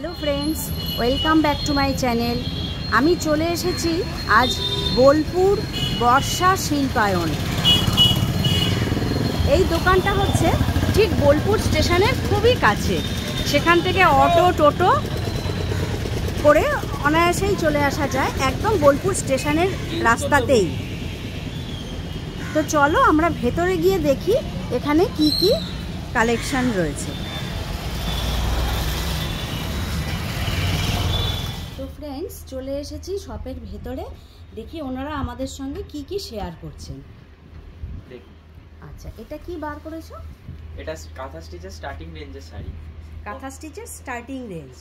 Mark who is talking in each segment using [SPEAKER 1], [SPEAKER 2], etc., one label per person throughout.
[SPEAKER 1] Hello friends, welcome back to my channel. আমি চলে এসেছি আজ বোলপুর বর্ষা শিল্পায়ন। এই দোকানটা হচ্ছে ঠিক বোলপুর স্টেশনের খুবই কাছে। সেখান থেকে অটো টোটো করে অনায়াসেই চলে আসা যায়, একদম বোলপুর স্টেশনের রাস্তাতেই। তো চলো আমরা ভেতরে গিয়ে দেখি এখানে কি কি কালেকশন রয়েছে। তো ফ্রেন্ডস, চলে এসেছি শপের ভেতরে, দেখি ওনারা আমাদের সঙ্গে কি কি শেয়ার করছেন।
[SPEAKER 2] দেখুন,
[SPEAKER 1] আচ্ছা, এটা কি বার করেছো?
[SPEAKER 2] এটা কাঁথা স্টিচের স্টার্টিং রেঞ্জের শাড়ি।
[SPEAKER 1] কাঁথা স্টিচের স্টার্টিং রেঞ্জ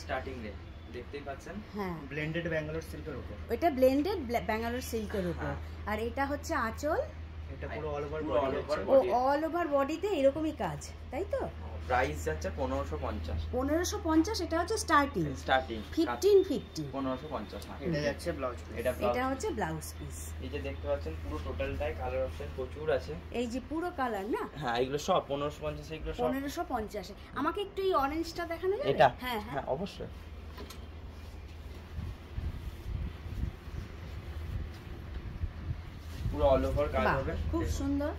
[SPEAKER 2] দেখতেই পাচ্ছেন।
[SPEAKER 1] হ্যাঁ,
[SPEAKER 3] ব্লেন্ডেড ব্যাঙ্গালোর সিল্কের উপর।
[SPEAKER 1] এটা ব্লেন্ডেড ব্যাঙ্গালোর সিল্কের উপর। আর এটা হচ্ছে আঁচল।
[SPEAKER 3] এটা পুরো অল ওভার
[SPEAKER 1] ও অল ওভার বডিতে এরকমই কাজ, তাই তো?
[SPEAKER 2] প্রাইস যাচ্ছে 1550।
[SPEAKER 1] 1550। এটা হচ্ছে স্টার্টিং 1550।
[SPEAKER 2] 1550।
[SPEAKER 3] এটা যাচ্ছে ব্লাউজ পিস।
[SPEAKER 1] এটা হচ্ছে ব্লাউজ পিস।
[SPEAKER 2] এই যে দেখতে পাচ্ছেন পুরো টোটালটাই কালার অপশন প্রচুর আছে।
[SPEAKER 1] এই যে পুরো কালার না?
[SPEAKER 2] হ্যাঁ, এগুলো সব 1550। এগুলো সব
[SPEAKER 1] 1550। আমাকে একটু এই অরেঞ্জটা দেখানো যাবে?
[SPEAKER 2] এটা
[SPEAKER 1] হ্যাঁ হ্যাঁ,
[SPEAKER 2] অবশ্যই। পুরো অল ওভার কাজ হবে,
[SPEAKER 1] খুব সুন্দর।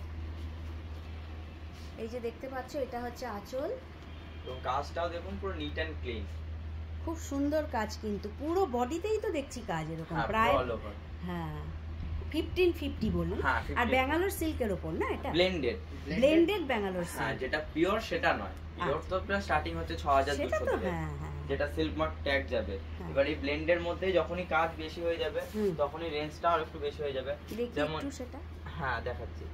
[SPEAKER 1] এই যে দেখতে পাচ্ছো, এটা হচ্ছে আঁচল।
[SPEAKER 2] তো কাজটাও দেখুন পুরো নিট এন্ড ক্লিন,
[SPEAKER 1] খুব সুন্দর কাজ, কিন্তু পুরো বডিতেই তো দেখছি কাজ এরকম প্রায়।
[SPEAKER 2] All over.
[SPEAKER 1] হ্যাঁ, 1550 বলুন। আর ব্যাঙ্গালোর সিল্কের উপর না? এটা ব্লেন্ডেড ব্যাঙ্গালোর সিল্ক।
[SPEAKER 2] হ্যাঁ, যেটা পিওর সেটা নয়। পিওর তো প্রায় স্টার্টিং হচ্ছে 6200 থেকে।
[SPEAKER 1] হ্যাঁ হ্যাঁ,
[SPEAKER 2] যেটা সিল্ক মার্ক ট্যাগ যাবে। এবার এই ব্লেন্ডের মধ্যে যখনই কাজ বেশি হয়ে যাবে তখনই রেঞ্জটা আর একটু বেশি হয়ে যাবে।
[SPEAKER 1] যেমন সেটা
[SPEAKER 2] হ্যাঁ দেখাচ্ছি।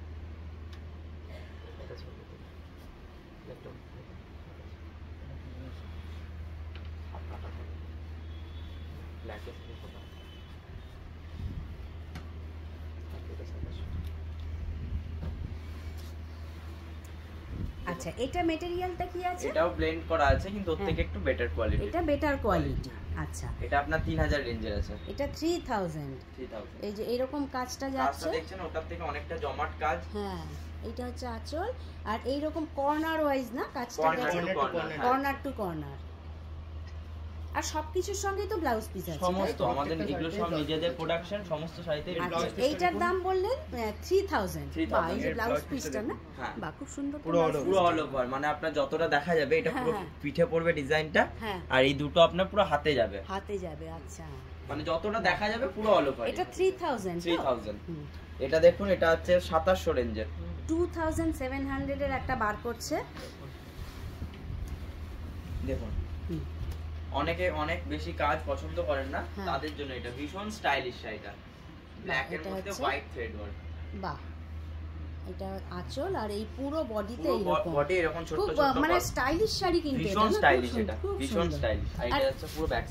[SPEAKER 1] আচ্ছা, এটা ম্যাটেরিয়ালটা কি আছে?
[SPEAKER 2] এটাও ব্লেন্ড করা আছে, কিন্তু ওর থেকে একটু বেটার কোয়ালিটি।
[SPEAKER 1] এটা বেটার কোয়ালিটি। আচ্ছা,
[SPEAKER 2] এটা আপনার 3000 রেঞ্জের আছে।
[SPEAKER 1] এটা 3000। এই যে এরকম কাজটা যাচ্ছে,
[SPEAKER 2] কাজটা দেখছেন, ওটার থেকে অনেকটা জমাট কাজ।
[SPEAKER 1] হ্যাঁ, এটা হচ্ছে আঁচল। আর এই রকম কর্নার ওয়াইজ না কাজটা, কর্নার টু কর্নার। আর সবকিছুর সঙ্গে তো ব্লাউজ পিস আছে
[SPEAKER 2] সমস্ত। আমাদের এগুলো সব নিজেদের প্রোডাকশন, সমস্ত শাড়িতে।
[SPEAKER 1] এইটার দাম বললেন 3000। বাহ, এই যে ব্লাউজ পিসটা না? বাহ, খুব সুন্দর।
[SPEAKER 2] পুরো অল ওভার, মানে আপনার যতটা দেখা যাবে এটা পুরো পিঠে পড়বে ডিজাইনটা। আর এই দুটো আপনার পুরো হাতে যাবে। আচ্ছা, মানে যতটা দেখা যাবে পুরো অল ওভার।
[SPEAKER 1] এটা 3000।
[SPEAKER 2] এটা দেখুন, এটা হচ্ছে 2700 রেঞ্জের।
[SPEAKER 1] 2700 এর একটা বার করছে,
[SPEAKER 2] দেখুন। অনেকে অনেক বেশি কাজ পছন্দ করেন না, তাদের জন্য এটা ভীষণ স্টাইলিশ শাড়িটা। ব্ল্যাক এর মধ্যে হোয়াইট থ্রেড ওয়ার্ক।
[SPEAKER 1] বাহ, এটা আঁচল আর এই পুরো বডিতে
[SPEAKER 2] এরকম বডি এরকম ছোট ছোট,
[SPEAKER 1] মানে স্টাইলিশ শাড়ি, কিন্তু
[SPEAKER 2] ভীষণ স্টাইলিশ। এটা ভীষণ স্টাইলিশ। এটা হচ্ছে পুরো ব্যাক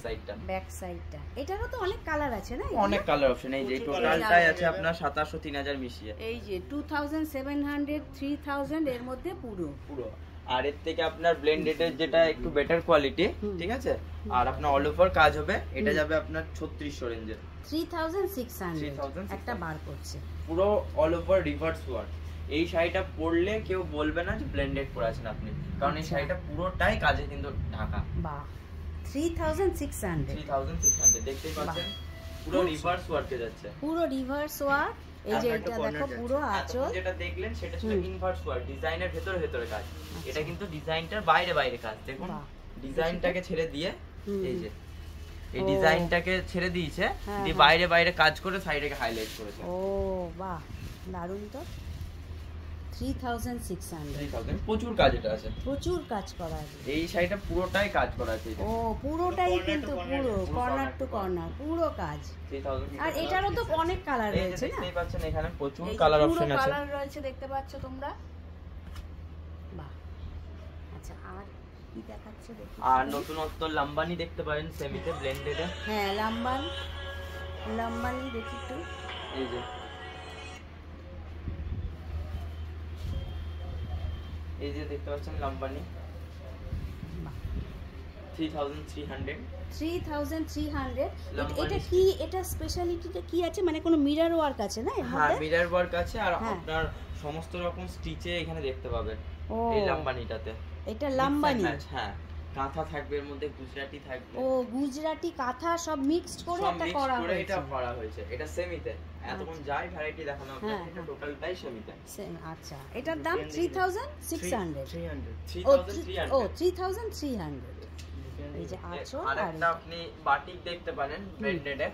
[SPEAKER 2] সাইডটা।
[SPEAKER 1] এটারও তো অনেক কালার আছে না?
[SPEAKER 2] অনেক কালার অপশন। এই যে টোটালটাই আছে আপনার 2700 3000 মিশিয়ে।
[SPEAKER 1] এই যে 2700 3000 এর মধ্যে পুরো।
[SPEAKER 2] আর এর থেকে আপনার ব্লেন্ডেড এর যেটা একটু বেটার কোয়ালিটি, ঠিক আছে? আর আপনার অল ওভার কাজ হবে, এটা যাবে আপনার 3600 রেঞ্জের। 3600
[SPEAKER 1] একটা বার করছে,
[SPEAKER 2] পুরো অল ওভার রিভার্স ওয়ার্ক। এই শাড়িটা পরলে কেউ বলবে না যে ব্লেন্ডেড পরে আছেন আপনি, কারণ এই শাড়িটা পুরোটাই কাজে কিন্তু ঢাকা।
[SPEAKER 1] বাহ, 3600
[SPEAKER 2] দেখতেই পাচ্ছেন পুরো রিভার্স ওয়ার্কে যাচ্ছে,
[SPEAKER 1] পুরো রিভার্স ওয়ার্ক। এই যে এটা দেখো, পুরো আঁচল
[SPEAKER 2] যেটা দেখলেন সেটা ছিল ইনভার্স ওয়ার্ক, ডিজাইনের ভেতরে কাজ। এটা কিন্তু ডিজাইনটার বাইরে কাজ। দেখুন, ডিজাইনটাকে ছেড়ে দিয়ে, এই যে এই ডিজাইনটাকে ছেড়ে দিয়েছে, দিয়ে বাইরে কাজ করে সাইডে হাইলাইট করেছে।
[SPEAKER 1] ও বাহ, দারুণ তো। 3600
[SPEAKER 2] প্রচুর কাজ এটা আছে,
[SPEAKER 1] প্রচুর কাজ করা আছে।
[SPEAKER 2] এই শাড়িটা পুরোটাই কাজ করা আছে।
[SPEAKER 1] ও পুরোটাই, কিন্তু পুরো কর্নার টু কর্নার পুরো কাজ। আর এটারও তো অনেক কালার রয়েছে না?
[SPEAKER 2] দেখতেই পাচ্ছেন এখানে প্রচুর কালার অপশন আছে।
[SPEAKER 1] কালার রয়েছে, দেখতে পাচ্ছ তোমরা। বাহ, আচ্ছা, আর কি দেখাচ্ছে দেখি?
[SPEAKER 2] আর নতুনত্ব লাম্বানি দেখতে পারেন, সেমিতে ব্লেন্ডেড।
[SPEAKER 1] হ্যাঁ, লাম্বানি দেখি একটু।
[SPEAKER 2] এই যে দেখতে পাচ্ছেন লাম্বানি
[SPEAKER 1] 3300। এটা কি, এটা স্পেশালিটিটা কি আছে? মানে কোনো মিরর ওয়ার্ক আছে না?
[SPEAKER 2] হ্যাঁ, মিরর ওয়ার্ক আছে। আর আপনার সমস্ত রকম স্টিচে এখানে দেখতে পাবেন এই লাম্বানিটাতে।
[SPEAKER 1] এটা লাম্বানি।
[SPEAKER 2] হ্যাঁ, কাঁথা থাকবে এর মধ্যে, গুজরাটি থাকবে।
[SPEAKER 1] ও গুজরাটি কাঁথা সব মিক্সড করে
[SPEAKER 2] সব
[SPEAKER 1] একটা
[SPEAKER 2] mixed
[SPEAKER 1] করা
[SPEAKER 2] করে
[SPEAKER 1] হয়েছে।
[SPEAKER 2] এটা করা হয়েছে। এটা সেমিতে এতক্ষণ যাই ভ্যারাইটি দেখানো
[SPEAKER 1] হ্যাঁ,
[SPEAKER 2] আপনাদের, এটা টোটালটাই সেমিতে।
[SPEAKER 1] আচ্ছা, এটার দাম 3600।
[SPEAKER 3] 300
[SPEAKER 1] ও
[SPEAKER 2] 3300।
[SPEAKER 1] 3300। এই যে আঁচল আর
[SPEAKER 2] আরেকটা
[SPEAKER 1] এটা।
[SPEAKER 2] আপনি বাটিক দেখতে পারেন ব্লেন্ডেডে।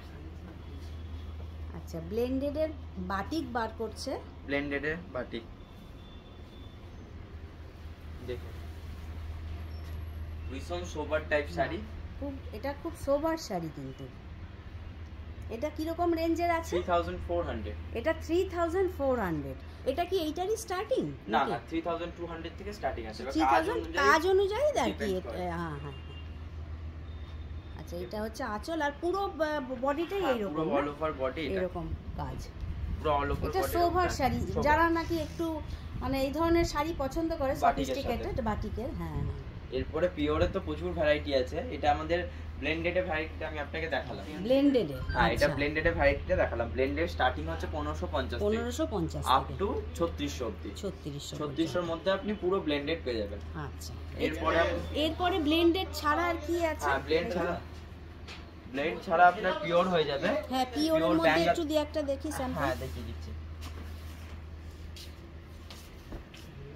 [SPEAKER 1] আচ্ছা, ব্লেন্ডেডের বাটিক বার করছে।
[SPEAKER 2] ব্লেন্ডেডে বাটিক দেখুন, ভীষণ সোবার টাইপ শাড়ি।
[SPEAKER 1] এটা খুব সোবার শাড়ি কিন্তু। এটা কিরকম রেঞ্জের আছে?
[SPEAKER 2] 3400।
[SPEAKER 1] এটা 3400। এটা কি এইটারই স্টার্টিং?
[SPEAKER 2] না না, 3200 থেকে স্টার্টিং আছে।
[SPEAKER 1] 3000 কাজ অনুযায়ী আর কি।
[SPEAKER 2] depend করে।
[SPEAKER 1] হ্যাঁ হ্যাঁ। আচ্ছা, এটা হচ্ছে আঁচল আর পুরো বডিটাই এইরকম,
[SPEAKER 2] পুরো অল ওভার বডি এটা,
[SPEAKER 1] এরকম কাজ।
[SPEAKER 2] পুরো অল ওভার
[SPEAKER 1] এটা
[SPEAKER 2] বডি।
[SPEAKER 1] সোভার শাড়ি, যারা নাকি একটু মানে এই ধরনের শাড়ি পছন্দ করে,
[SPEAKER 2] বাটিকের
[SPEAKER 1] সফিস্টিকেটেড বাটিকের। হ্যাঁ হ্যাঁ।
[SPEAKER 2] এরপরে পিওরে তো প্রচুর ভ্যারাইটি আছে। এটা আমাদের ব্লেন্ডেড এর ভ্যারাইটিটা আমি আপনাকে দেখালাম।
[SPEAKER 1] ব্লেন্ডেডে।
[SPEAKER 2] হ্যাঁ, এটা ব্লেন্ডেড এর ভ্যারাইটিটা দেখালাম। ব্লেন্ডেড স্টার্টিং হচ্ছে 1550 থেকে
[SPEAKER 1] 1550
[SPEAKER 2] আপ টু 3600 অবধি। 3600 এর মধ্যে আপনি পুরো ব্লেন্ডেড পেয়ে যাবেন।
[SPEAKER 1] আচ্ছা,
[SPEAKER 2] এরপরে
[SPEAKER 1] ব্লেন্ডেড ছাড়া আর কি আছে?
[SPEAKER 2] হ্যাঁ, ব্লেন্ড ছাড়া আপনার পিওর হয়ে যাবে।
[SPEAKER 1] হ্যাঁ, পিওরের মধ্যে একটু দিয়ে একটা দেখি স্যাম্পল।
[SPEAKER 2] হ্যাঁ, দেখিয়ে দিচ্ছি।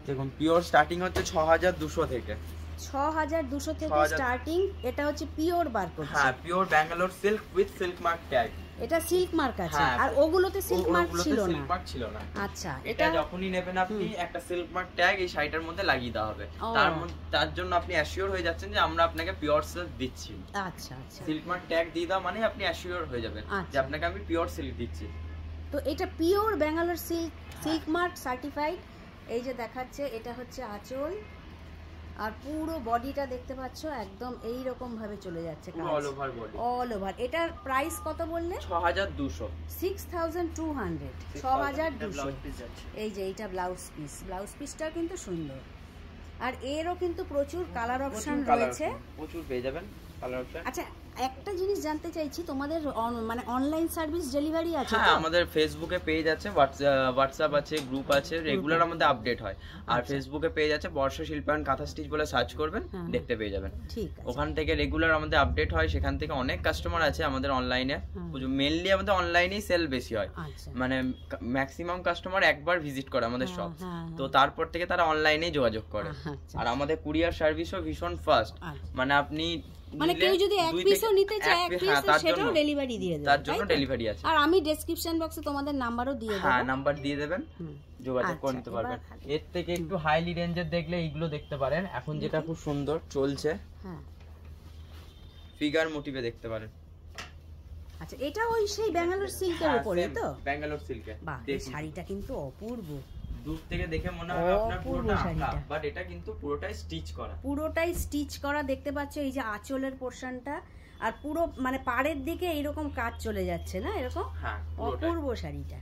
[SPEAKER 2] দেখুন, পিওর স্টার্টিং হচ্ছে 6200 থেকে।
[SPEAKER 1] 6200 থেকে
[SPEAKER 2] 6000
[SPEAKER 1] স্টার্টিং। এটা হচ্ছে পিওর বার করছে।
[SPEAKER 2] হ্যাঁ, pure Bangalore silk with silk mark tag.
[SPEAKER 1] এটা সিল্ক মার্ক আছে।
[SPEAKER 2] হ্যাঁ,
[SPEAKER 1] আর ওগুলোতে সিল্ক মার্ক
[SPEAKER 2] ওগুলোতে
[SPEAKER 1] ছিল
[SPEAKER 2] সিল্ক
[SPEAKER 1] না।
[SPEAKER 2] মার্ক ছিল না।
[SPEAKER 1] আচ্ছা,
[SPEAKER 2] এটা যখনই নেবেন আপনি একটা সিল্ক মার্ক ট্যাগ এই শাড়িটার মধ্যে লাগিয়ে দেওয়া হবে।
[SPEAKER 1] ও।
[SPEAKER 2] তার জন্য আপনি অ্যাসিওর হয়ে যাচ্ছেন যে আমরা আপনাকে পিওর সিল্ক দিচ্ছি।
[SPEAKER 1] আচ্ছা আচ্ছা।
[SPEAKER 2] সিল্ক মার্ক ট্যাগ দিয়ে দাও মানে আপনি অ্যাসিওর হয়ে যাবেন
[SPEAKER 1] আচ্ছা।
[SPEAKER 2] যে আপনাকে আমি পিওর সিল্ক দিচ্ছি।
[SPEAKER 1] তো এটা pure Bangalore silk mark certified. এই যে দেখাচ্ছে, এটা হচ্ছে আঁচল আর পুরো বডিটা দেখতে পাচ্ছ একদম এই রকম ভাবে চলে যাচ্ছে
[SPEAKER 2] পুরো all over body.
[SPEAKER 1] All over. এটার প্রাইস কত বললে?
[SPEAKER 2] 6200।
[SPEAKER 1] 6200। 6200। এই যে এইটা ব্লাউজ পিস। ব্লাউজ পিসটা কিন্তু সুন্দর। আর এরও কিন্তু প্রচুর কালার অপশন রয়েছে।
[SPEAKER 2] প্রচুর পেয়ে যাবেন কালার অপশন।
[SPEAKER 1] আচ্ছা, একটা জিনিস জানতে চাইছি, তোমাদের মানে অনলাইন সার্ভিস ডেলিভারি আছে?
[SPEAKER 2] হ্যাঁ, আমাদের ফেসবুকে পেজ আছে, হোয়াটসঅ্যাপ আছে, গ্রুপ আছে, রেগুলার আমাদের আপডেট হয়। আর ফেসবুকে পেজ আছে বর্ষা শিল্পায়ন কাঁথা স্টিচ বলে সার্চ করবেন, দেখতে পেয়ে যাবেন।
[SPEAKER 1] ঠিক আছে।
[SPEAKER 2] ওখান থেকে রেগুলার আমাদের আপডেট হয়। সেখান থেকে অনেক কাস্টমার আছে আমাদের অনলাইনে। মেইনলি আমাদের অনলাইনেই সেল বেশি হয়। মানে ম্যাক্সিমাম কাস্টমার একবার ভিজিট করে আমাদের শপ, তো তারপর থেকে তারা অনলাইনেই যোগাযোগ করে। আর আমাদের কুরিয়ার সার্ভিসও ভীষণ ফাস্ট। মানে আপনি
[SPEAKER 1] মানে কেউ যদি এক পিসও নিতে চায়, এক পিস সেটাও ডেলিভারি দিয়ে দেবে,
[SPEAKER 2] তার জন্য ডেলিভারি আছে।
[SPEAKER 1] আর আমি ডেসক্রিপশন বক্সে তোমাদের নাম্বারও দিয়ে দেব।
[SPEAKER 2] হ্যাঁ, নাম্বার দিয়ে দেবেন, যোগাযোগ করে নিতে পারবেন। এর থেকে একটু হাইলি রেঞ্জের দেখলে এইগুলো দেখতে পারেন। এখন যেটা খুব সুন্দর চলছে,
[SPEAKER 1] হ্যাঁ,
[SPEAKER 2] ফিগার মোটিভে দেখতে পারেন।
[SPEAKER 1] আচ্ছা, এটা ওই সেই ব্যাঙ্গালোর সিল্কের উপরে তো?
[SPEAKER 2] ব্যাঙ্গালোর সিল্কে।
[SPEAKER 1] বাহ, এই শাড়িটা কিন্তু অপূর্ব।
[SPEAKER 2] দূর থেকে দেখে মনে হবে আপনার পুরোটা আঁকা, বাট এটা কিন্তু পুরোটাই স্টিচ করা।
[SPEAKER 1] পুরোটাই স্টিচ করা দেখতে পাচ্ছ। এই যে আঁচলের পোরশনটা আর পুরো মানে পাড়ের দিকে এইরকম কাজ চলে যাচ্ছে না, এরকম।
[SPEAKER 2] হ্যাঁ,
[SPEAKER 1] অপূর্ব শাড়িটা।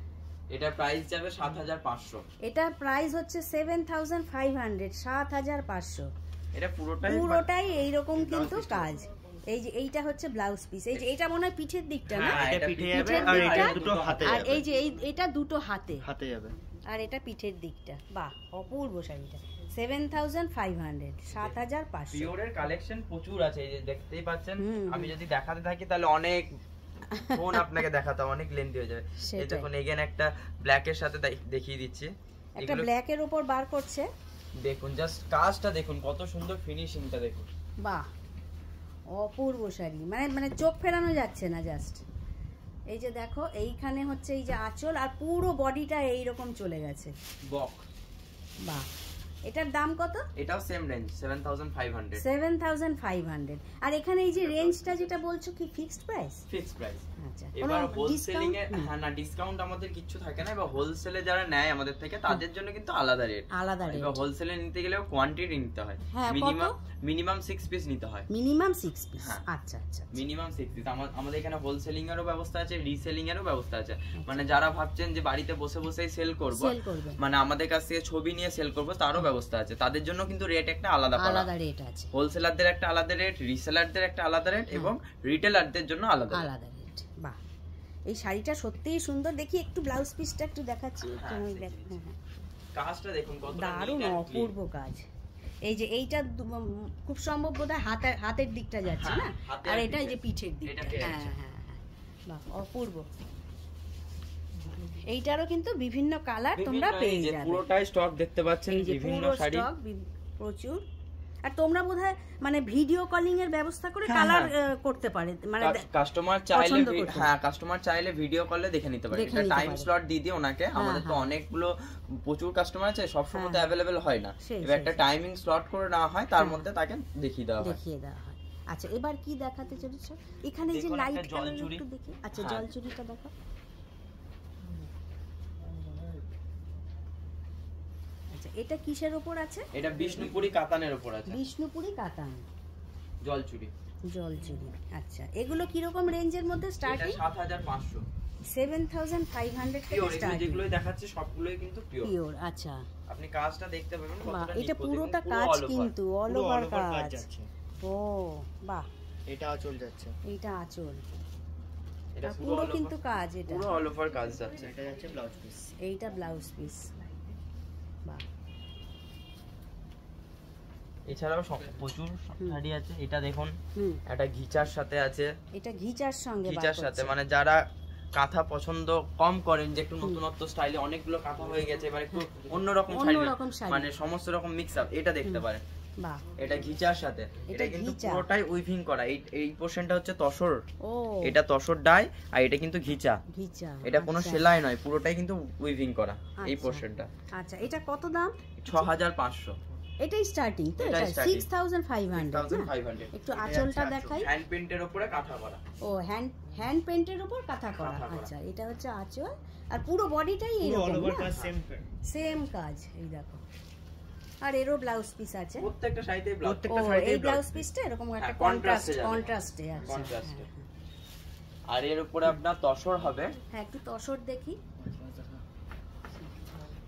[SPEAKER 2] এটা প্রাইস যাবে 7500।
[SPEAKER 1] এটা প্রাইস হচ্ছে 7500। 7500।
[SPEAKER 2] এটা
[SPEAKER 1] পুরোটাই এইরকম কিন্তু কাজ। এই যে এইটা হচ্ছে ব্লাউজ পিস। এই যে এটা মনে হয় পিঠের দিকটা না?
[SPEAKER 2] হ্যাঁ, এটা
[SPEAKER 3] পিঠে যাবে আর এটা দুটো হাতে
[SPEAKER 1] আর
[SPEAKER 3] যাবে।
[SPEAKER 1] এই যে এটা দুটো হাতে
[SPEAKER 3] যাবে
[SPEAKER 1] আর এটা পিঠের দিকটা। বাহ, অপূর্ব শাড়িটা। 7500। 7500।
[SPEAKER 2] পিওরের কালেকশন প্রচুর আছে। এই যে দেখতেই পাচ্ছেন, আমি যদি দেখাতে থাকি তাহলে অনেক ফোন আপনাকে দেখাতাম, অনেক লেন্থি হয়ে যাবে। এই দেখুন, এগেন একটা ব্ল্যাক এর সাথে দেখিয়ে দিচ্ছি।
[SPEAKER 1] একটা ব্ল্যাক এর উপর বার করছে।
[SPEAKER 2] দেখুন, জাস্ট কাজটা দেখুন, কত সুন্দর ফিনিশিংটা দেখুন।
[SPEAKER 1] বাহ, অপূর্ব শাড়ি। মানে চোখ ফেরানো যাচ্ছে না। জাস্ট এই যে দেখো, এইখানে হচ্ছে এই যে আঁচল আর পুরো বডিটা এইরকম চলে গেছে।
[SPEAKER 2] বক।
[SPEAKER 1] বাহ, এটার দাম কত?
[SPEAKER 2] এটাও সেম রেঞ্জ, 7500।
[SPEAKER 1] 7500। আর এখানে এই যে রেঞ্জটা যেটা বলছো কি ফিক্সড প্রাইস?
[SPEAKER 2] Fixed price.
[SPEAKER 1] আচ্ছা,
[SPEAKER 2] এবার হোলসেলিং এ হ্যাঁ না, ডিসকাউন্ট আমাদের কিছু থাকে না। এবার হোলসেলে যারা নেয় আমাদের থেকে তাদের জন্য কিন্তু আলাদা রেট।
[SPEAKER 1] আলাদা রেট।
[SPEAKER 2] এবার হোলসেলে নিতে গেলেও কোয়ান্টিটি নিতে হয়। মিনিমাম 6 পিস নিতে হয়।
[SPEAKER 1] Minimum 6 piece. আচ্ছা আচ্ছা।
[SPEAKER 2] Minimum 6 piece. আমাদের এখানে হোলসেলিং এরও ব্যবস্থা আছে, রিসেলিং এরও ব্যবস্থা আছে। মানে যারা ভাবছেন যে বাড়িতে বসে বসেই সেল করব, মানে আমাদের কাছ থেকে ছবি নিয়ে সেল করব, তারও ব্যবস্থা আছে। তাদের জন্য কিন্তু রেট একটা আলাদা
[SPEAKER 1] রেট আছে।
[SPEAKER 2] হোলসেলারদের একটা আলাদা রেট, রিসেলারদের একটা আলাদা রেট এবং রিটেলারদের জন্য আলাদা রেট।
[SPEAKER 1] বাহ, এই শাড়িটা সত্যিই সুন্দর। দেখি একটু ব্লাউজ পিসটা একটু দেখাচ্ছি। কাজটা
[SPEAKER 2] দেখুন কত
[SPEAKER 1] দারুণ, অপূর্ব কাজ। এই যে এইটা খুব সম্ভব বোধহয় হাতের দিকটা যাচ্ছে না,
[SPEAKER 2] হাতের
[SPEAKER 1] আর এটা এই
[SPEAKER 2] দিকে।
[SPEAKER 1] যে পিঠের দিকটা।
[SPEAKER 2] এটা পেয়ে
[SPEAKER 1] হ্যাঁ
[SPEAKER 2] যাচ্ছে।
[SPEAKER 1] হ্যাঁ হ্যাঁ, বাহ অপূর্ব। এইটারও কিন্তু বিভিন্ন কালার তোমরা
[SPEAKER 2] বিভিন্ন
[SPEAKER 1] পেয়ে
[SPEAKER 2] এই যে
[SPEAKER 1] যাবে।
[SPEAKER 2] পুরোটাই স্টক দেখতে পাচ্ছেন,
[SPEAKER 1] এই যে
[SPEAKER 2] বিভিন্ন
[SPEAKER 1] পুরো
[SPEAKER 2] শাড়ি।
[SPEAKER 1] স্টক প্রচুর। আর তোমরা বোধহয় মানে ভিডিও কলিং এর ব্যবস্থা করে
[SPEAKER 2] হ্যাঁ,
[SPEAKER 1] কালার
[SPEAKER 2] হ্যাঁ।
[SPEAKER 1] করতে পারে, মানে
[SPEAKER 2] কাস্টমার চাইলে
[SPEAKER 1] পছন্দ করতে
[SPEAKER 2] হ্যাঁ কাস্টমার চাইলে ভিডিও কলে দেখে নিতে পারে।
[SPEAKER 1] দেখে
[SPEAKER 2] এটা
[SPEAKER 1] নিতে
[SPEAKER 2] টাইম
[SPEAKER 1] পারে।
[SPEAKER 2] স্লট দিয়ে দিই ওনাকে, আমাদের তো
[SPEAKER 1] হ্যাঁ।
[SPEAKER 2] অনেকগুলো প্রচুর কাস্টমার আছে, সব সময় তো
[SPEAKER 1] হ্যাঁ।
[SPEAKER 2] অ্যাভেলেবেল হয় না।
[SPEAKER 1] সেই,
[SPEAKER 2] এবার
[SPEAKER 1] সেই,
[SPEAKER 2] একটা
[SPEAKER 1] সেই।
[SPEAKER 2] টাইমিং স্লট করে নেওয়া হয়, তার
[SPEAKER 1] হ্যাঁ।
[SPEAKER 2] মধ্যে তাকে দেখিয়ে দেওয়া হয়।
[SPEAKER 1] দেখিয়ে দেওয়া হয়। আচ্ছা এবার কি দেখাতে চলেছো? এখানে এই যে
[SPEAKER 2] দেখুন,
[SPEAKER 1] লাইট
[SPEAKER 2] একটা
[SPEAKER 1] কালার
[SPEAKER 2] জলচুড়ি।
[SPEAKER 1] একটু দেখি। আচ্ছা
[SPEAKER 2] হ্যাঁ।
[SPEAKER 1] জলচুড়িটা দেখো। আচ্ছা এটা কিসের উপর আছে?
[SPEAKER 2] এটা বিষ্ণুপুরি কাতানের উপর আছে,
[SPEAKER 1] বিষ্ণুপুরি কাতান
[SPEAKER 2] জলচুরি।
[SPEAKER 1] জলচুরি। আচ্ছা এগুলো কিরকম রেঞ্জের মধ্যে
[SPEAKER 2] এটা
[SPEAKER 1] স্টার্টিং?
[SPEAKER 2] 7500
[SPEAKER 1] 7500 থেকে
[SPEAKER 2] পিওর। এগুলো
[SPEAKER 1] স্টার্টিং।
[SPEAKER 2] যেগুলোই দেখাচ্ছে সবগুলোই কিন্তু পিওর।
[SPEAKER 1] পিওর। আচ্ছা
[SPEAKER 2] আপনি কাজটা দেখতে পাবেন
[SPEAKER 1] বাহ,
[SPEAKER 2] কতটা
[SPEAKER 1] এটা
[SPEAKER 2] নিখুঁত,
[SPEAKER 1] পুরোটা
[SPEAKER 2] এবং পুরো
[SPEAKER 1] কাজ
[SPEAKER 2] all over।
[SPEAKER 1] কিন্তু অল
[SPEAKER 3] পুরো
[SPEAKER 1] ওভার
[SPEAKER 3] all over
[SPEAKER 1] কাজ।
[SPEAKER 3] যাচ্ছে।
[SPEAKER 1] ও বাহ,
[SPEAKER 3] এটা চল যাচ্ছে।
[SPEAKER 1] এইটা আঁচল,
[SPEAKER 2] এটা
[SPEAKER 1] আর
[SPEAKER 2] পুরো
[SPEAKER 1] পুরো
[SPEAKER 2] all over-
[SPEAKER 1] কিন্তু কাজ এটা।
[SPEAKER 2] পুরো অল ওভার কাজ যাচ্ছে।
[SPEAKER 3] এটা যাচ্ছে ব্লাউজ পিস।
[SPEAKER 1] এইটা ব্লাউজ পিস। বাহ
[SPEAKER 2] এছাড়াও প্রচুর শাড়ি আছে। এটা দেখুন,
[SPEAKER 1] হুম,
[SPEAKER 2] একটা ঘিচার সাথে আছে,
[SPEAKER 1] এটা ঘিচার সঙ্গে বার
[SPEAKER 2] ঘিচার সাথে
[SPEAKER 1] করছে।
[SPEAKER 2] মানে যারা কাঁথা পছন্দ কম করেন, যে একটু নতুনত্ব স্টাইলে অনেকগুলো কাঁথা হয়ে গেছে, এবার একটু অন্যরকম শাড়ি,
[SPEAKER 1] অন্যরকম শাড়ি।
[SPEAKER 2] মানে সমস্ত রকম মিক্স আপ, এটা দেখতে পারেন।
[SPEAKER 1] বাহ
[SPEAKER 2] এটা ঘিচার সাথে,
[SPEAKER 1] এটা
[SPEAKER 2] এটা কিন্তু
[SPEAKER 1] ঘিচা।
[SPEAKER 2] পুরোটাই উইভিং করা। এই পোরশনটা হচ্ছে তসর,
[SPEAKER 1] ও
[SPEAKER 2] এটা তসর ডাই, আর এটা কিন্তু ঘিচা।
[SPEAKER 1] ঘিচা।
[SPEAKER 2] এটা কোনো
[SPEAKER 1] আচ্ছা।
[SPEAKER 2] সেলাই নয়, পুরোটাই কিন্তু উইভিং করা এই
[SPEAKER 1] আচ্ছা।
[SPEAKER 2] পোরশনটা।
[SPEAKER 1] আচ্ছা এটা কত দাম?
[SPEAKER 2] 6500।
[SPEAKER 1] এটাই স্টার্টিং তো? এটা
[SPEAKER 2] এটাই starting।
[SPEAKER 1] 6500 না?
[SPEAKER 2] 6500
[SPEAKER 1] একটু আঁচলটা
[SPEAKER 3] আঁচল।
[SPEAKER 1] দেখাই।
[SPEAKER 2] হ্যান্ড প্রিন্টের উপরে কাঁথা করা।
[SPEAKER 1] ও হ্যান্ড পেইন্টের উপর কাঁথা করা।
[SPEAKER 2] কাঁথা করা।
[SPEAKER 1] আচ্ছা এটা হচ্ছে আঁচল, আর পুরো বডিটাই
[SPEAKER 3] পুরো অল
[SPEAKER 1] এরকম
[SPEAKER 3] ওভার
[SPEAKER 1] না?
[SPEAKER 3] কাজ সেম।
[SPEAKER 1] সেম কাজ। এই দেখো, আর এরও ব্লাউজ পিস আছে।
[SPEAKER 2] প্রত্যেকটা শাড়িতে ব্লাউজ,
[SPEAKER 1] ও
[SPEAKER 3] প্রত্যেকটা শাড়িতেই
[SPEAKER 1] এই
[SPEAKER 3] blouse
[SPEAKER 1] ব্লাউজ পিসটা এরকম একটা
[SPEAKER 2] হ্যাঁ,
[SPEAKER 1] কন্ট্রাস্ট
[SPEAKER 2] contrast এ যাবে।
[SPEAKER 1] কন্ট্রাস্টে আছে।
[SPEAKER 2] Contrast এ।
[SPEAKER 1] হ্যাঁ, হ্যাঁ।
[SPEAKER 2] আর এর উপরে আপনার তসর হবে।
[SPEAKER 1] হ্যাঁ একটু তসর দেখি।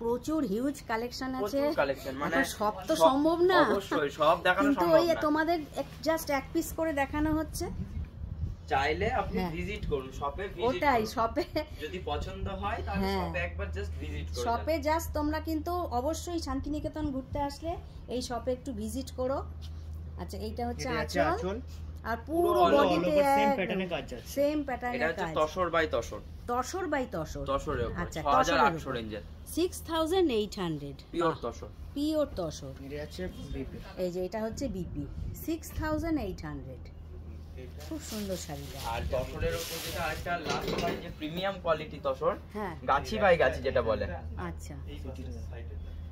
[SPEAKER 1] প্রচুর হিউজ কালেকশন আছে।
[SPEAKER 2] প্রচুর কালেকশন, মানে
[SPEAKER 1] এখন সব তো সম্ভব না,
[SPEAKER 2] অবশ্যই সব দেখানো
[SPEAKER 1] কিন্তু
[SPEAKER 2] সম্ভব
[SPEAKER 1] ওই
[SPEAKER 2] না।
[SPEAKER 1] তোমাদের জাস্ট এক পিস করে দেখানো হচ্ছে।
[SPEAKER 2] চাইলে আপনি
[SPEAKER 1] হ্যাঁ।
[SPEAKER 2] ভিজিট করুন, শপে ভিজিট
[SPEAKER 1] ওটাই
[SPEAKER 2] করুন।
[SPEAKER 1] শপে,
[SPEAKER 2] যদি পছন্দ হয় তাহলে
[SPEAKER 1] হ্যাঁ।
[SPEAKER 2] শপে একবার জাস্ট ভিজিট করুন।
[SPEAKER 1] শপে জাস্ট তোমরা কিন্তু অবশ্যই শান্তিনিকেতন ঘুরতে আসলে এই শপে একটু ভিজিট করো। আচ্ছা এইটা হচ্ছে
[SPEAKER 3] এটা যাচ্ছে
[SPEAKER 1] আঁচল,
[SPEAKER 3] আঁচল।
[SPEAKER 1] আর পুরো
[SPEAKER 2] পুরো all
[SPEAKER 1] বডিতে
[SPEAKER 3] over same pattern এ কাজ যাচ্ছে।
[SPEAKER 1] সেম
[SPEAKER 2] এটা
[SPEAKER 1] প্যাটার্নের
[SPEAKER 2] হচ্ছে
[SPEAKER 1] কাজ।
[SPEAKER 2] Tussar by tussar,
[SPEAKER 1] tussar by tussar.
[SPEAKER 2] তসরের উপর
[SPEAKER 1] আচ্ছা
[SPEAKER 2] 6800 রেঞ্জের
[SPEAKER 1] 6800
[SPEAKER 2] পিওর তসর।
[SPEAKER 1] পিওর তসর।
[SPEAKER 3] এটা যাচ্ছে বিপি।
[SPEAKER 1] এই যে এটা হচ্ছে বিপি 6800। খুব সুন্দর শাড়িটা।
[SPEAKER 2] আর তসরের উপর যেটা আরেকটা লাস্ট হয় যে প্রিমিয়াম কোয়ালিটি তসর,
[SPEAKER 1] হ্যাঁ
[SPEAKER 2] গাছি বাই গাছি যেটা বলে।
[SPEAKER 1] আচ্ছা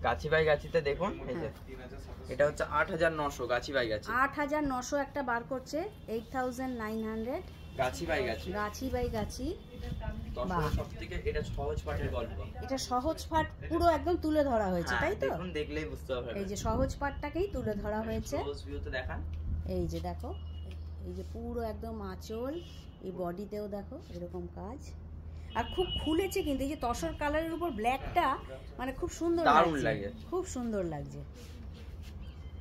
[SPEAKER 2] গাছি বাই গাছিতে দেখুন, এই যে
[SPEAKER 1] হ্যাঁ।
[SPEAKER 2] এটা হচ্ছে 8900 গাছি বাই গাছি।
[SPEAKER 1] 8900 একটা বার করছে 8900
[SPEAKER 2] গাছি বাই গাছি
[SPEAKER 1] গাছি বাই গাছি।
[SPEAKER 2] তসরের
[SPEAKER 1] বাহ।
[SPEAKER 2] সবথেকে এটা সহজ পাঠের গল্প।
[SPEAKER 1] এটা সহজ পাট পুরো একদম তুলে ধরা হয়েছে,
[SPEAKER 2] হ্যাঁ,
[SPEAKER 1] তাই তো?
[SPEAKER 2] দেখুন, দেখলেই বুঝতে পারবেন।
[SPEAKER 1] এই যে সহজ পাটটাকেই তুলে ধরা হয়েছে।
[SPEAKER 2] ক্লোজ ভিউতে দেখান।
[SPEAKER 1] এই যে দেখো, এই যে পুরো একদম আঁচল, এই বডিতেও দেখো এরকম কাজ, আর খুব খুলেছে কিন্তু এই যে তসর কালারের উপর ব্ল্যাকটা, মানে খুব সুন্দর
[SPEAKER 2] দারুণ
[SPEAKER 1] লাগছে,
[SPEAKER 2] লাগে।
[SPEAKER 1] খুব সুন্দর লাগছে।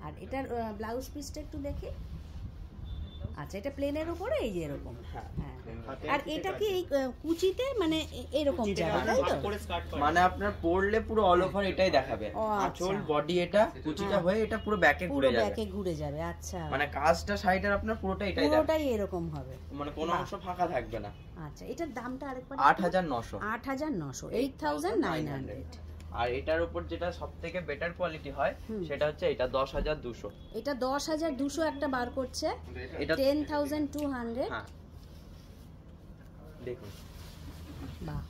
[SPEAKER 1] আর এটার ব্লাউজ পিসটা একটু দেখি। আচ্ছা এটা প্লেনের উপরে এই যে এরকম।
[SPEAKER 2] হ্যাঁ।
[SPEAKER 1] হ্যাঁ
[SPEAKER 3] হাতে
[SPEAKER 1] আর এটা কি এই কুচিতে মানে এরকম যাবে তাই তো?
[SPEAKER 3] করে স্কার্ট করে।
[SPEAKER 2] মানে আপনার পরলে পুরো অল ওভার এটাই দেখাবে।
[SPEAKER 1] ও, আচ্ছা।
[SPEAKER 2] আঁচল বডি এটা কুচিটা
[SPEAKER 1] হ্যাঁ।
[SPEAKER 2] হয়ে এটা পুরো ব্যাকে
[SPEAKER 1] পুরো
[SPEAKER 2] ঘুরে যাবে।
[SPEAKER 1] ব্যাকে ঘুরে যাবে। আচ্ছা
[SPEAKER 2] মানে কাজটা সাইডের আপনার পুরোটা এটাই দেখাবে,
[SPEAKER 1] পুরোটাই এরকম হবে।
[SPEAKER 2] মানে কোনো
[SPEAKER 1] বাহ।
[SPEAKER 2] অংশ ফাঁকা থাকবে না।
[SPEAKER 1] আচ্ছা এটার দামটা আরেকবার
[SPEAKER 2] 8900।
[SPEAKER 1] 8900 8900।
[SPEAKER 2] আর এটার উপর যেটা সবথেকে বেটার কোয়ালিটি হয়
[SPEAKER 1] হুম।
[SPEAKER 2] সেটা হচ্ছে এটা 10200।
[SPEAKER 1] এটা 10200 একটা বার করছে
[SPEAKER 2] এটা
[SPEAKER 1] 10200।
[SPEAKER 2] হ্যাঁ দেখুন,
[SPEAKER 1] বাহ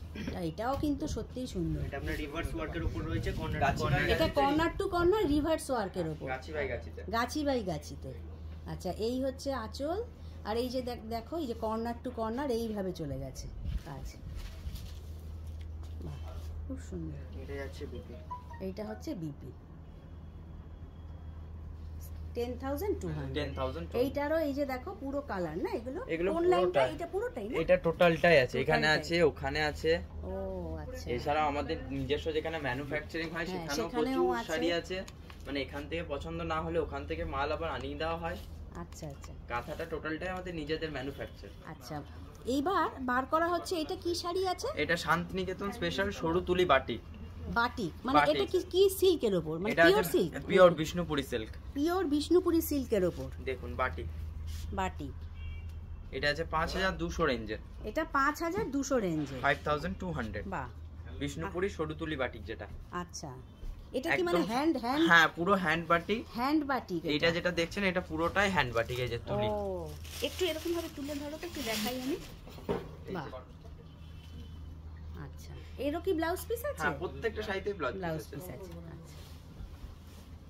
[SPEAKER 1] এটাও কিন্তু সত্যিই সুন্দর।
[SPEAKER 3] এটা আপনার রিভার্স ওয়ার্কের উপর রয়েছে, কর্নার
[SPEAKER 2] গাছি
[SPEAKER 3] কর্নার।
[SPEAKER 2] বাই
[SPEAKER 1] এটা কর্নার টু কর্নার রিভার্স ওয়ার্কের উপর,
[SPEAKER 2] গাছি বাই গাছিতে।
[SPEAKER 1] Gachhi by গাছিতে। আচ্ছা এই হচ্ছে আঁচল, আর এই যে দেখো এই যে কর্নার টু কর্নার এইভাবে চলে গেছে কাজ। বাহ খুব সুন্দর।
[SPEAKER 3] এটা যাচ্ছে বিপি।
[SPEAKER 1] এইটা হচ্ছে বিপি 10200।
[SPEAKER 2] 10200।
[SPEAKER 1] এইটারও এই যে দেখো পুরো কালার না এগুলো?
[SPEAKER 2] এগুলো
[SPEAKER 1] কোন লাইনটা?
[SPEAKER 2] পুরোটাই।
[SPEAKER 1] এটা পুরোটাই না?
[SPEAKER 2] এটা টোটালটাই আছে, এখানে
[SPEAKER 1] টোটালটাই।
[SPEAKER 2] আছে, ওখানে আছে।
[SPEAKER 1] ও আচ্ছা
[SPEAKER 2] এছাড়াও আমাদের নিজস্ব যেখানে ম্যানুফ্যাকচারিং হয়
[SPEAKER 1] হ্যাঁ,
[SPEAKER 2] সেখানেও
[SPEAKER 1] সেখানেও
[SPEAKER 2] প্রচুর
[SPEAKER 1] আছে।
[SPEAKER 2] শাড়ি আছে। মানে এখান থেকে পছন্দ না হলে ওখান থেকে মাল আবার আনিয়ে দেওয়া হয়।
[SPEAKER 1] আচ্ছা আচ্ছা
[SPEAKER 2] কাঁথাটা টোটালটাই আমাদের নিজেদের ম্যানুফ্যাকচার।
[SPEAKER 1] আচ্ছা এইবার বার করা হচ্ছে এটা কি শাড়ি আছে?
[SPEAKER 2] এটা শান্তিনিকেতন স্পেশাল সরু তুলি বাটি।
[SPEAKER 1] বাটিক মানে
[SPEAKER 2] বাটিক।
[SPEAKER 1] এটা কি কি সিল্কের উপর, মানে
[SPEAKER 2] এটা
[SPEAKER 1] pure silk?
[SPEAKER 2] Pure Bishnupuri silk.
[SPEAKER 1] Pure Bishnupuri সিল্কের উপর
[SPEAKER 2] দেখুন বাটিক।
[SPEAKER 1] বাটিক।
[SPEAKER 2] এটা আছে 5200 রেঞ্জের।
[SPEAKER 1] এটা 5200 রেঞ্জে,
[SPEAKER 2] 5200।
[SPEAKER 1] বাহ।
[SPEAKER 2] বিষ্ণুপুরি সরুতুলি বাটিক যেটা।
[SPEAKER 1] আচ্ছা, এটা কি মানে
[SPEAKER 2] একদম-
[SPEAKER 1] হ্যান্ড
[SPEAKER 2] হ্যাঁ পুরো হ্যান্ড বাটিক।
[SPEAKER 1] হ্যান্ড বাটিক
[SPEAKER 2] এটা যেটা দেখছেন এটা পুরোটাই হ্যান্ড বাটিক, এই যে তুলি।
[SPEAKER 1] ও, একটু এরকম ভাবে তুলে ধরো তো, একটু দেখাই আমি। বাহ, আচ্ছা, এরও কি ব্লাউজ পিস আছে?
[SPEAKER 2] হ্যাঁ প্রত্যেকটা শাড়িতে
[SPEAKER 1] ব্লাউজ
[SPEAKER 2] ব্লাউজ
[SPEAKER 1] পিস আছে, আচ্ছা।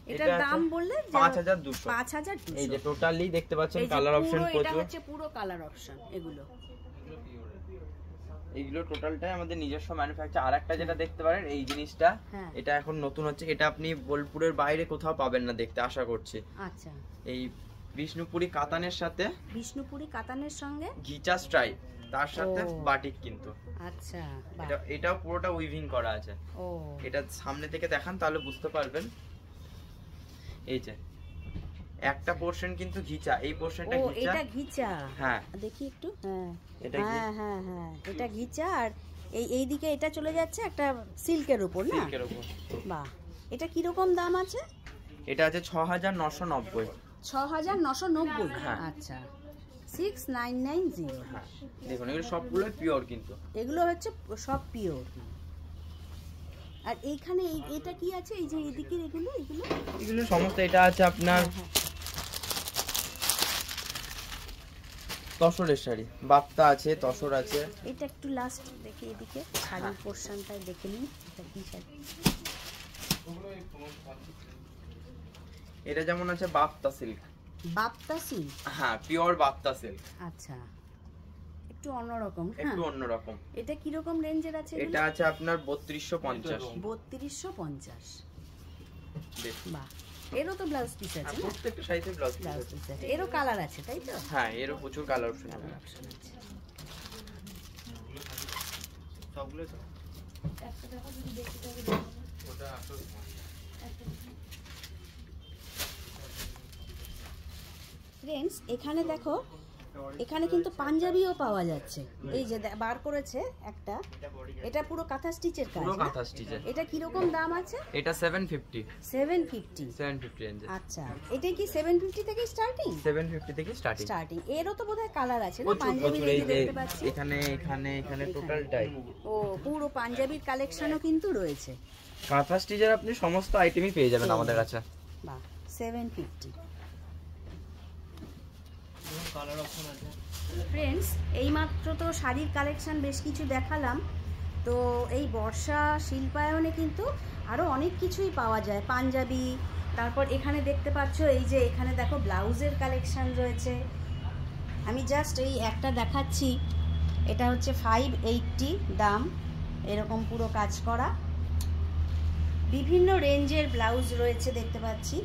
[SPEAKER 2] এটা
[SPEAKER 1] এটার
[SPEAKER 2] আছে
[SPEAKER 1] দাম বললে
[SPEAKER 2] 5200।
[SPEAKER 1] 5200।
[SPEAKER 2] এই যে টোটালি দেখতে পাচ্ছেন
[SPEAKER 1] এই যে
[SPEAKER 2] কালার অপশন
[SPEAKER 1] পুরো, এটা
[SPEAKER 2] প্রচুর।
[SPEAKER 1] হচ্ছে পুরো কালার অপশন এগুলো।
[SPEAKER 2] এইগুলো টোটালটাই আমাদের নিজস্ব ম্যানুফ্যাকচার। আরেকটা যেটা দেখতে পারেন এই জিনিসটা,
[SPEAKER 1] হ্যাঁ।
[SPEAKER 2] এটা এখন নতুন হচ্ছে, এটা আপনি বোলপুরের বাইরে কোথাও পাবেন না দেখতে, আশা করছি।
[SPEAKER 1] আচ্ছা,
[SPEAKER 2] এই বিষ্ণুপুরি কাতানের সাথে
[SPEAKER 1] বিষ্ণুপুরি কাতানের সঙ্গে,
[SPEAKER 2] ঘিচা স্ট্রাইপ, তার সাথে
[SPEAKER 1] ও।
[SPEAKER 2] বাটিক কিন্তু।
[SPEAKER 1] আচ্ছা, বাহ।
[SPEAKER 2] এটাও পুরোটা উইভিং করা আছে।
[SPEAKER 1] ও,
[SPEAKER 2] এটা সামনে থেকে দেখান তাহলে বুঝতে পারবেন। এই যে একটা পোরশন কিন্তু ঘিচা, এই পোরশনটা
[SPEAKER 1] ও,
[SPEAKER 2] ঘিচা।
[SPEAKER 1] এটা ঘিচা।
[SPEAKER 2] হ্যাঁ
[SPEAKER 1] দেখি একটু, হ্যাঁ
[SPEAKER 2] এটা ঘি-
[SPEAKER 1] হ্যাঁ হ্যাঁ হ্যাঁ, এটা ঘিচা। আর এই দিকে এটা চলে যাচ্ছে একটা সিল্কের উপর না?
[SPEAKER 2] সিল্কের উপর।
[SPEAKER 1] বাহ, এটা কিরকম দাম আছে?
[SPEAKER 2] এটা আছে 6990।
[SPEAKER 1] 6990।
[SPEAKER 2] হ্যাঁ।
[SPEAKER 1] আচ্ছা, 6990।
[SPEAKER 2] হ্যাঁ দেখুন এগুলো সবগুলো পিওর কিন্তু।
[SPEAKER 1] এগুলো হচ্ছে সব পিওর। আর এইখানে এটা কি আছে, এই যে এদিকে এগুলো এগুলো?
[SPEAKER 2] এগুলো সমস্ত, এটা আছে আপনার
[SPEAKER 1] হ্যাঁ,
[SPEAKER 2] তসরের শাড়ি, বাপ্তা আছে, তসর আছে।
[SPEAKER 1] এটা একটু লাস্ট দেখি, এদিকে শাড়ির পোর্শনটাই দেখে নিই, এটা কি শাড়ি?
[SPEAKER 2] এটা যেমন আছে বাপ্তা সিল্ক।
[SPEAKER 1] বাপ্তা সিল্ক।
[SPEAKER 2] হ্যাঁ পিওর বাপ্তা সিল্ক,
[SPEAKER 1] আচ্ছা, একটু অন্যরকম। হ্যাঁ,
[SPEAKER 2] একটু অন্যরকম।
[SPEAKER 1] এটা কিরকম রেঞ্জের আছে?
[SPEAKER 2] এটা আছে আপনার 3250।
[SPEAKER 1] 3250।
[SPEAKER 2] দেখুন
[SPEAKER 1] বাহ, এরও তো ব্লাউজ পিস আছে না?
[SPEAKER 2] প্রত্যেকটা শাড়িতে ব্লাউজ
[SPEAKER 1] ব্লাউজ
[SPEAKER 2] আছে।
[SPEAKER 1] পিস আছে, এরও কালার আছে তাই তো?
[SPEAKER 2] হ্যাঁ এরও প্রচুর কালার অপশন আছে।
[SPEAKER 1] কালার অপশন আছে।
[SPEAKER 3] সবগুলো তো
[SPEAKER 1] ফ্রেন্ডস, এখানে দেখো, এখানে কিন্তু পাঞ্জাবিও পাওয়া যাচ্ছে। এই যে বার করেছে একটা, এটা পুরো কাঁথা স্টিচের কাজ
[SPEAKER 2] পুরো
[SPEAKER 1] না?
[SPEAKER 2] কাঁথা স্টিচের।
[SPEAKER 1] এটা কিরকম দাম আছে?
[SPEAKER 2] এটা 750।
[SPEAKER 1] 750।
[SPEAKER 2] রেঞ্জে।
[SPEAKER 1] আচ্ছা, এটা কি 750 থেকে স্টার্টিং?
[SPEAKER 2] 750 থেকে স্টার্টিং।
[SPEAKER 1] স্টার্টিং। এরও তো বোধহয় কালার আছে না?
[SPEAKER 2] প্রচুর
[SPEAKER 1] পাঞ্জাবি
[SPEAKER 2] প্রচুর, এই যে
[SPEAKER 1] দেখতে পাচ্ছি।
[SPEAKER 2] এখানে এখানে এখানে টোটালটাই
[SPEAKER 1] ও, পুরো পাঞ্জাবির কালেকশনও কিন্তু রয়েছে।
[SPEAKER 2] কাঁথা স্টিচের আপনি সমস্ত আইটেমই পেয়ে যাবেন আমাদের কাছে।
[SPEAKER 1] বাহ, 750।
[SPEAKER 3] কালার অপশন আছে।
[SPEAKER 1] ফ্রেন্ডস, এইমাত্র তো শাড়ির কালেকশন বেশ কিছু দেখালাম। তো এই বর্ষা শিল্পায়নে কিন্তু আরও অনেক কিছুই পাওয়া যায়, পাঞ্জাবি। তারপর এখানে দেখতে পাচ্ছ, এই যে এখানে দেখো ব্লাউজের কালেকশন রয়েছে। আমি জাস্ট এই একটা দেখাচ্ছি, এটা হচ্ছে 580 দাম, এরকম পুরো কাজ করা। বিভিন্ন রেঞ্জের ব্লাউজ রয়েছে দেখতে পাচ্ছি।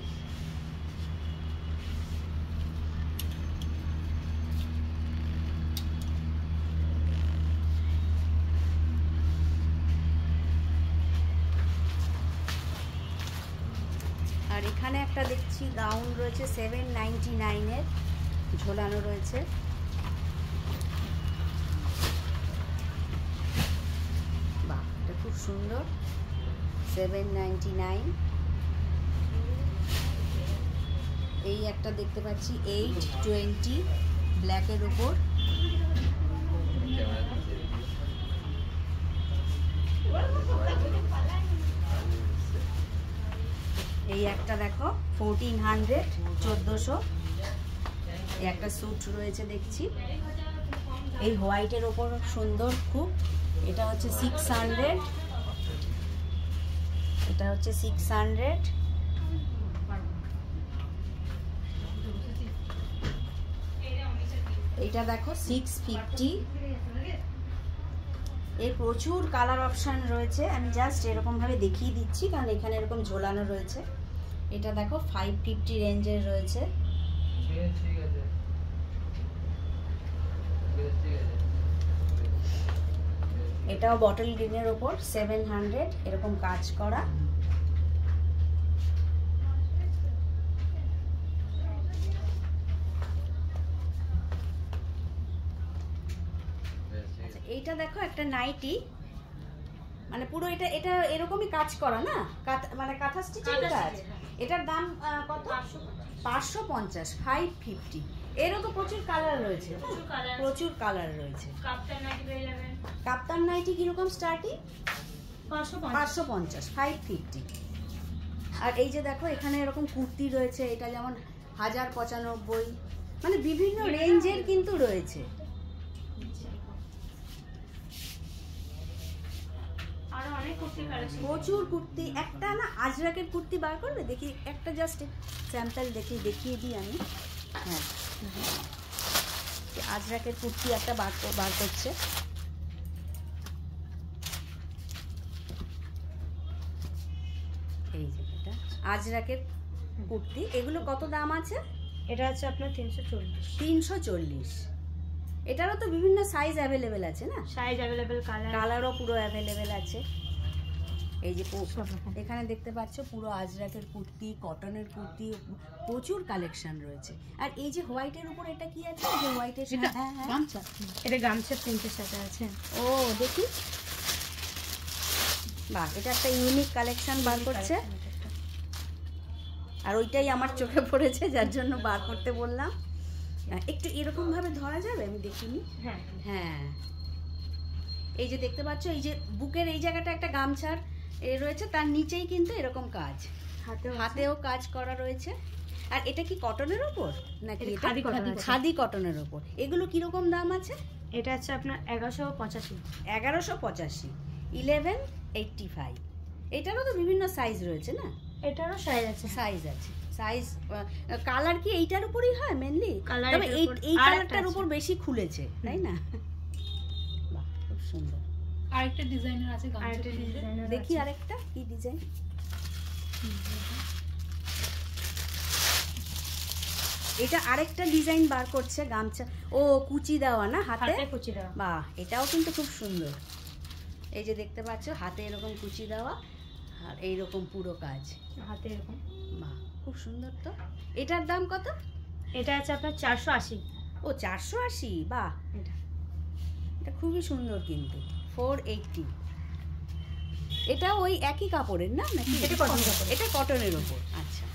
[SPEAKER 1] আর এখানে একটা দেখছি গাউন রয়েছে 799-এর, ঝোলানো রয়েছে। বাহ, এটা খুব সুন্দর, 799। এই একটা দেখতে পাচ্ছি 820 ব্ল্যাকের উপর। এই একটা দেখো 1400, 1400। এই একটা স্যুট রয়েছে দেখছি, এই হোয়াইটের ওপর সুন্দর খুব। এটা হচ্ছে 600, এটা হচ্ছে 600। এইটা দেখো 650। এর প্রচুর কালার অপশান রয়েছে, আমি জাস্ট এরকমভাবে দেখিয়ে দিচ্ছি কারণ এখানে এরকম ঝোলানো রয়েছে। এটা দেখো 550 রেঞ্জের রয়েছে। এটাও বটল গ্রিনের ওপর 700, এরকম কাজ করা। আচ্ছা, এইটা দেখো একটা নাইটি, মানে পুরো এটা এটা এরকমই কাজ করা না, মানে কাঁথা স্টিচিং কাজ। এটার দাম কত? 550, 550। এরও তো প্রচুর কালার রয়েছে, প্রচুর কালার রয়েছে। কাপ্তান নাইটি কিরকম স্টার্টিং? 550, 550। আর এই যে দেখো এখানে এরকম কুর্তি রয়েছে, এটা যেমন 1095, মানে বিভিন্ন রেঞ্জের কিন্তু রয়েছে। প্রচুর কুর্তি। একটা না আজরাকের কুর্তি বার করবে দেখি, একটা জাস্ট স্যাম্পল দেখিয়ে দিই আমি। হ্যাঁ, আজরাকের কুর্তি একটা বার করছে। এই যে এটা আজরাকের কুর্তি, এগুলো কত দাম আছে?
[SPEAKER 4] এটা আছে আপনার 340।
[SPEAKER 1] 340। এটারও তো বিভিন্ন সাইজ অ্যাভেলেবেল আছে না?
[SPEAKER 4] সাইজ অ্যাভেলেবেল,
[SPEAKER 1] কালারও পুরো অ্যাভেলেবেল আছে। এই যে এখানে দেখতে পাচ্ছ পুরো আজরাকের কুর্তি, কটনের কুর্তি, প্রচুর কালেকশন রয়েছে। আর এই যে হোয়াইটের উপর এটা কি আছে? যে হোয়াইটের
[SPEAKER 4] গামছা, এটা গামছার প্রিন্টের সাথে আছে।
[SPEAKER 1] ও দেখি, বাহ, এটা একটা ইউনিক কালেকশন বার করছে। আর ওইটাই আমার চোখে পড়েছে, যার জন্য বার করতে বললাম। একটু এরকম ভাবে ধরা যাবে? আমি দেখিনি।
[SPEAKER 4] হ্যাঁ
[SPEAKER 1] হ্যাঁ, এই যে দেখতে পাচ্ছ, এই যে বুকের এই জায়গাটা একটা গামছার রয়েছে, তার নিচেই কিন্তু এরকম কাজ, হাতেও কাজ করা রয়েছে। আর এটা কি কটনের উপর নাকি? খাদি কটনের উপর। এগুলো কিরকম দাম আছে?
[SPEAKER 4] এটা আছে আপনার 1185।
[SPEAKER 1] 1185, 1185। এটারও তো বিভিন্ন সাইজ রয়েছে না?
[SPEAKER 4] এটারও সাইজ আছে।
[SPEAKER 1] সাইজ কালার কি এইটার উপরই হয় মেনলি? তবে এই কালারটার উপর বেশি খুলেছে, তাই না? বাহ, খুব সুন্দর।
[SPEAKER 5] আরেকটা ডিজাইনার আছে,
[SPEAKER 1] দেখি আরেকটা কি ডিজাইন। এটা আরেকটা ডিজাইন বার করছে গামছা। ও কুচি দেওয়া না, হাতে
[SPEAKER 4] কুচি দেওয়া।
[SPEAKER 1] বাহ, এটাও কিন্তু খুব সুন্দর। এই যে দেখতে পাচ্ছ হাতে এরকম কুচি দেওয়া, আর এইরকম পুরো কাজ
[SPEAKER 4] হাতে এরকম।
[SPEAKER 1] বাহ, খুব সুন্দর তো। এটার দাম কত?
[SPEAKER 4] এটা আছে আপনার 480।
[SPEAKER 1] ও 480, বাহ, এটা খুবই সুন্দর কিন্তু। 480। এটা ওই একই কাপড়ের না নাকি?
[SPEAKER 4] এটা কটন কাপড়।
[SPEAKER 1] এটা কটনের উপর। আচ্ছা,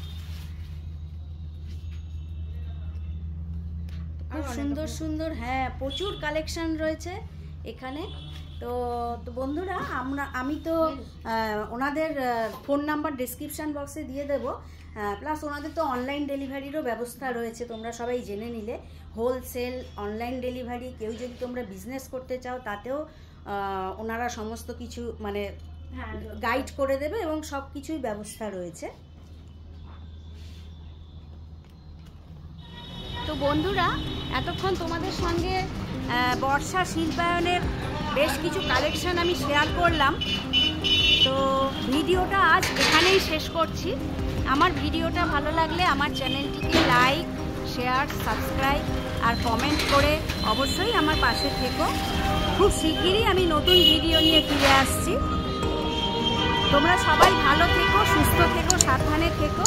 [SPEAKER 1] খুব সুন্দর সুন্দর। হ্যাঁ, প্রচুর কালেকশন রয়েছে এখানে। তো বন্ধুরা, আমি তো ওনাদের ফোন নাম্বার ডেসক্রিপশান বক্সে দিয়ে দেবো। প্লাস ওনাদের তো অনলাইন ডেলিভারিরও ব্যবস্থা রয়েছে, তোমরা সবাই জেনে নিলে। হোলসেল, অনলাইন ডেলিভারি, কেউ যদি তোমরা বিজনেস করতে চাও তাতেও ওনারা সমস্ত কিছু মানে গাইড করে দেবে, এবং সব কিছুই ব্যবস্থা রয়েছে। তো বন্ধুরা, এতক্ষণ তোমাদের সঙ্গে বর্ষা শিল্পায়নের বেশ কিছু কালেকশন আমি শেয়ার করলাম। তো ভিডিওটা আজ এখানেই শেষ করছি। আমার ভিডিওটা ভালো লাগলে আমার চ্যানেলটিকে লাইক, শেয়ার, সাবস্ক্রাইব আর কমেন্ট করে অবশ্যই আমার পাশে থেকো। খুব শিগগিরই আমি নতুন ভিডিও নিয়ে ফিরে আসছি। তোমরা সবাই ভালো থেকো, সুস্থ থেকো, সাবধানে থেকো।